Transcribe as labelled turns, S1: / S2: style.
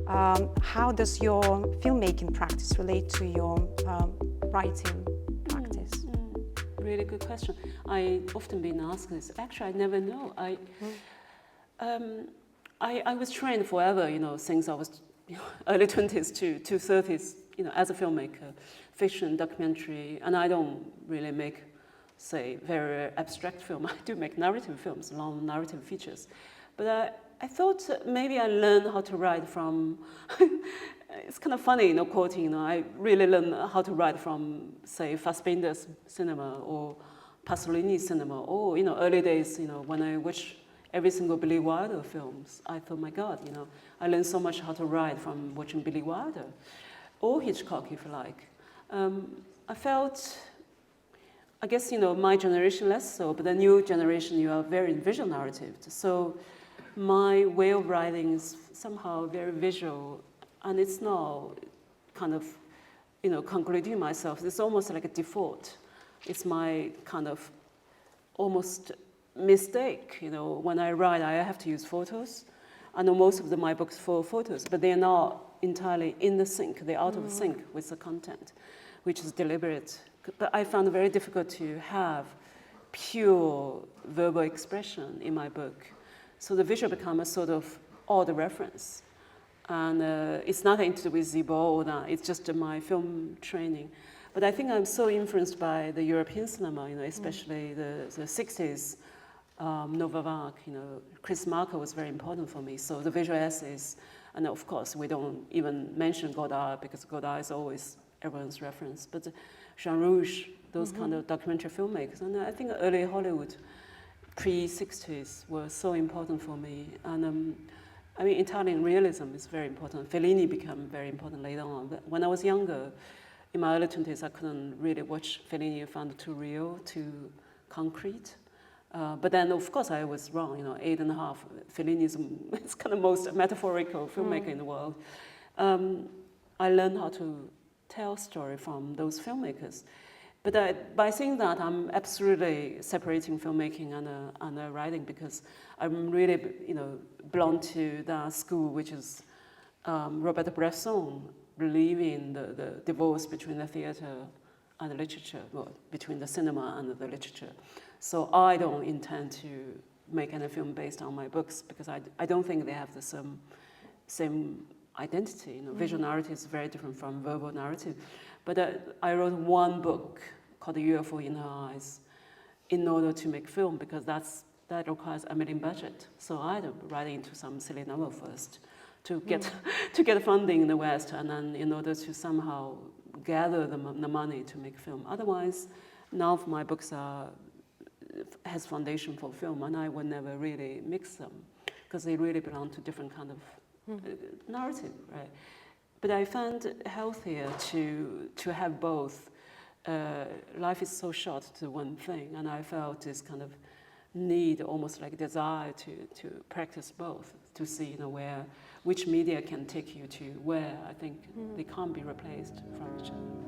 S1: how does your filmmaking practice relate to your writing practice?
S2: Really good question. I often been asked this. Actually, I never know. I was trained forever, since I was early 20s to 30s, as a filmmaker, fiction, documentary, and I don't really make, say, very abstract film. I do make narrative films, long narrative features. But I thought maybe I learned how to write from, it's kind of funny, quoting, I really learned how to write from, say, Fassbinder's cinema or Pasolini's cinema, or, early days, when I watched every single Billy Wilder films, I thought, my God, I learned so much how to write from watching Billy Wilder, or Hitchcock, if you like. I felt, I guess, my generation less so, but the new generation, you are very visual narrative. So my way of writing is somehow very visual, and it's not kind of, concluding myself. It's almost like a default. It's my kind of almost mistake, when I write, I have to use photos. I know most of my books full of photos, but they're not entirely in the sync. They're out of sync with the content, which is deliberate. But I found it very difficult to have pure verbal expression in my book. So the visual become a sort of odd reference. And it's nothing to do with Zibo or that, it's just my film training. But I think I'm so influenced by the European cinema, especially the 60s, Nova Vague, Chris Marker was very important for me. So the visual essays, and of course we don't even mention Godard because Godard is always everyone's reference. But Jean Rouge, those kind of documentary filmmakers, and I think early Hollywood, pre-60s, were so important for me. And I mean, Italian realism is very important. Fellini became very important later on. But when I was younger, in my early 20s, I couldn't really watch Fellini. I found it too real, too concrete. But then, of course, I was wrong. 8.5. Fellini is kind of most metaphorical filmmaker in the world. I learned how to tell story from those filmmakers. But by saying that, I'm absolutely separating filmmaking and writing, because I'm really, belong to that school, which is Robert Bresson, believing the divorce between the theater and the literature, well, between the cinema and the literature. So I don't intend to make any film based on my books, because I don't think they have the same identity. Visual narrative is very different from verbal narrative. But I wrote one book called The UFO in Her Eyes in order to make film, because that requires $1 million budget. So I had to write into some silly novel first to get to get funding in the West, and then in order to somehow gather the money to make film. Otherwise, none of my books has foundation for film, and I would never really mix them, because they really belong to different kind of narrative, right? But I found it healthier to have both. Life is so short to one thing, and I felt this kind of need, almost like desire to practice both, to see which media can take you to where. I think they can't be replaced from each other.